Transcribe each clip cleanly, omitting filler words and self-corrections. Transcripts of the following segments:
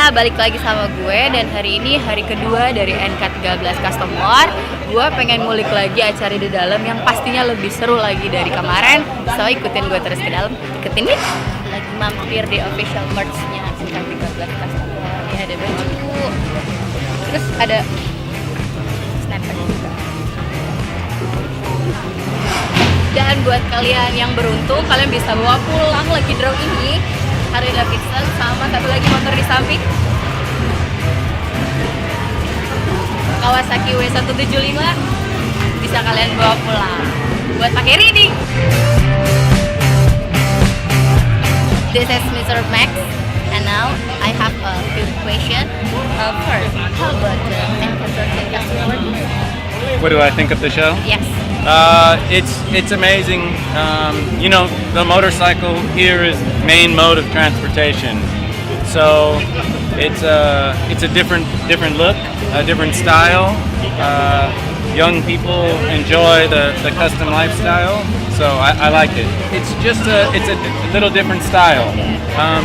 semuanya, balik lagi sama gue. Dan hari ini hari kedua dari NK13 Customwar. Gue pengen ngulik lagi acara di dalam yang pastinya lebih seru lagi dari kemarin. So ikutin gue terus ke dalam. Ikutin nih. Lagi mampir di official merch-nya NK13 Customwar. Ini ada baju. Terus ada snapback juga. Dan buat kalian yang beruntung, kalian bisa bawa pulang lagi draw ini Harley Davidson sama satu lagi motor di samping Kawasaki W175 bisa kalian bawa pulang buat pakai riding. This is Mr. Max and now I have a few questions. First, how about the NK13 Customwar? What do I think of the show? Yes. It's amazing. You know, the motorcycle here is main mode of transportation, so it's a different look, a different style. Young people enjoy the custom lifestyle, so I like it. It's just a little different style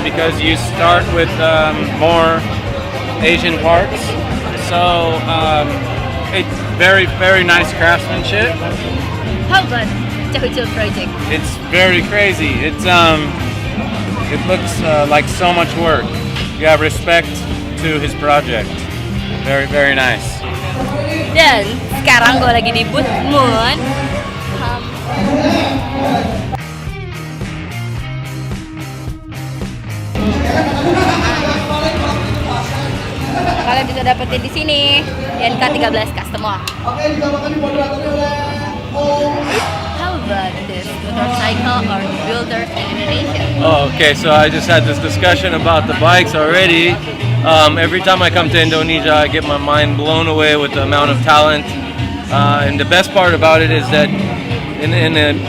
because you start with more Asian parts, so it's very nice craftsmanship. How about Chahuchul project? It's very crazy. It looks like so much work. You have respect to his project. Very nice. Dan sekarang gue lagi di booth Moon. Kalian bisa dapetin di sini di NK13 Customwar. How about this motorcycle or builder in Indonesia? Oh, okay, so I just had this discussion about the bikes already. Every time I come to Indonesia, I get my mind blown away with the amount of talent. And the best part about it is that in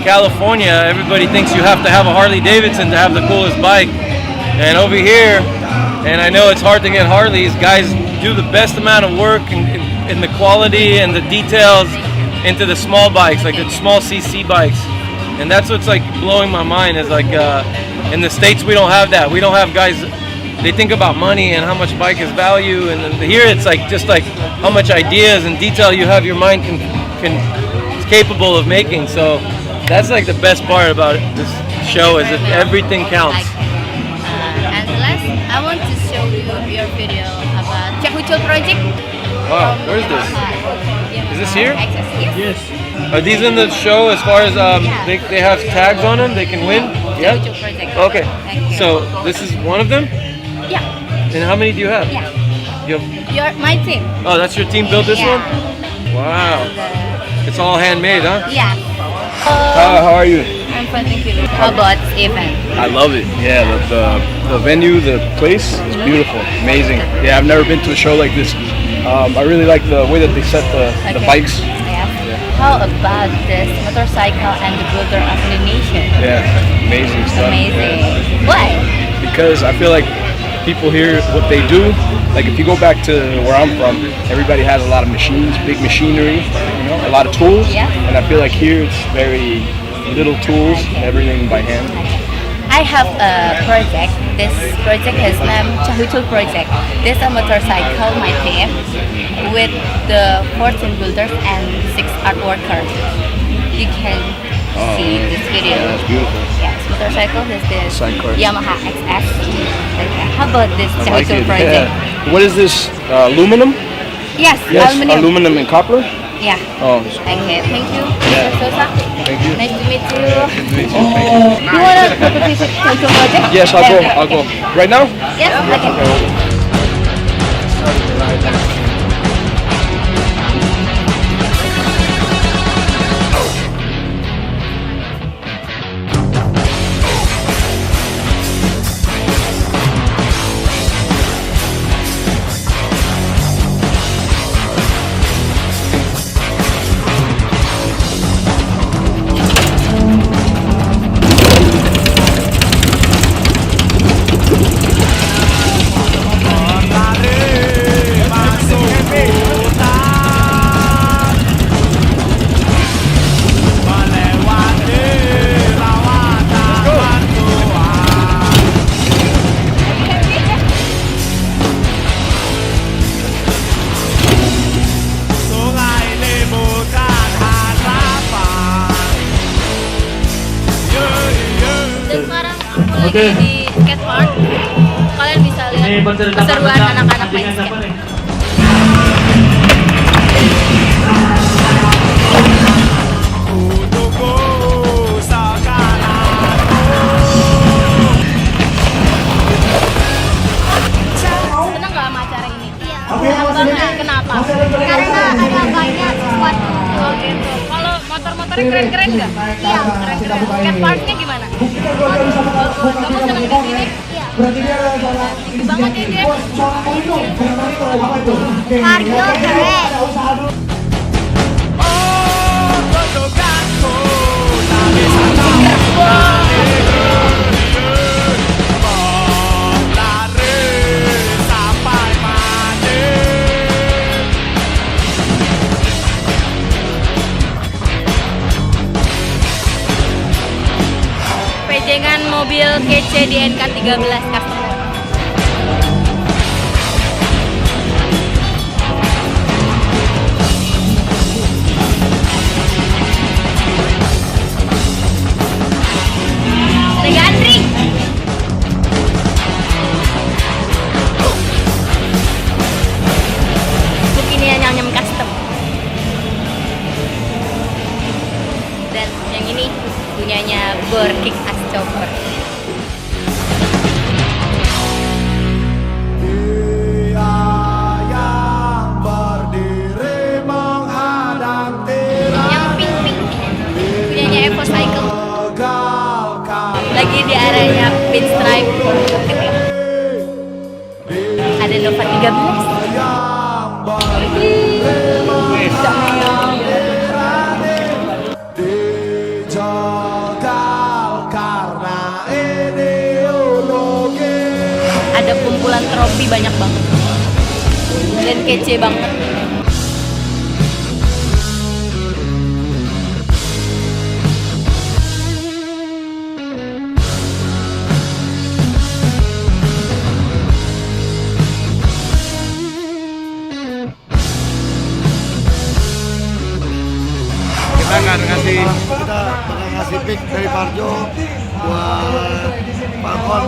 California, everybody thinks you have to have a Harley Davidson to have the coolest bike. And over here, and I know it's hard to get Harleys, guys do the best amount of work in the quality and the details into the small bikes, like the small CC bikes. And that's what's like blowing my mind is like in the States we don't have that. We don't have guys, they think about money and how much bike is value, and here it's like just like how much ideas and detail you have your mind is capable of making. So that's like the best part about this show is that everything counts. And last, I want to show you your video about Chahuchul project. Wow, where's this? Is this here? Yes. Are these in the show as far as they have tags on them? They can win? Yeah? Chahuchul project. Okay. So this is one of them? Yeah. And how many do you have? Yeah. You have, My team. oh, that's your team built this one? Wow. It's all handmade, huh? Yeah. How are you? I'm fine, thank you. How about event? I love it. Yeah, the venue, the place is beautiful, amazing. Yeah, I've never been to a show like this. I really like the way that they set the bikes. Yeah. How about this motorcycle and the builder of Indonesia? Yeah, amazing stuff. Amazing. Yeah. Why? Because I feel like people here, what they do, like if you go back to where I'm from, everybody has a lot of machines, big machinery, you know, a lot of tools. Yeah. And I feel like here it's very little tools, everything by hand. I have a project. This project is named Chahuchul project. This is a motorcycle, my team, with the 14 builders and 6 art workers. You can see this video. That's beautiful. Yes, motorcycle is this Sidecar. Yamaha XS. Okay. How about this I like Chahuchul it. project? Yeah. What is this? Aluminum? Yes, Yes, aluminum. aluminum and copper? Yeah. Oh, Okay, thank you. Yeah. Mr. Sosa. thank you. Nice to meet you. Good to meet you. Thank you. You wanna go to visit Chahuchul project? Yes, I'll go. Okay, I'll okay. go. Right now? Yes, okay. lagi di skatepark. Kalian bisa lihat keseruan anak-anak main skate. Seneng gak sama acara ini? Iya. Banget. Kenapa? Karena ada banyak sesuatu. Oh gitu. Kalau motor-motornya keren-keren nggak? Iya. Keren-keren. Skateparknya gimana? Kamu seneng di sini? Iya. Tinggi banget ya dia. Mario keren. Pejengan mobil kece di NK13 Customwar. Ada Gandring. Begini yang nyam custom. Dan yang ini punyanya Borking Ascoper. Yang pink-pink punyanya Evo Cycle. Lagi di areanya pinstripe. Ada Nova 13. Ada kumpulan trofi banyak banget dan kece banget. Kita akan ngasih ngasih pick dari Parjo buat Falcon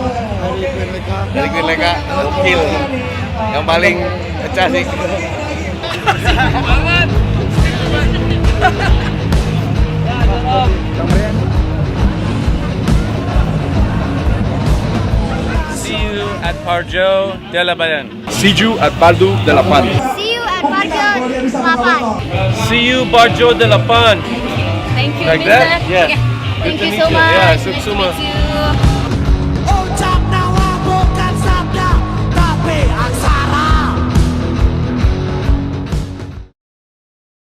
dari Gwileka gokil, yang paling pecah sih. Banget. See you at Parjo de la Bayan. See you at Pardo de la Pan. See you at Parjo 8. See you Barjo de la Pan. Thank you, Like Mister. that? Yeah. Yeah. Thank Good to you meet so you. much. Yeah, Nice to Suksuma. meet you.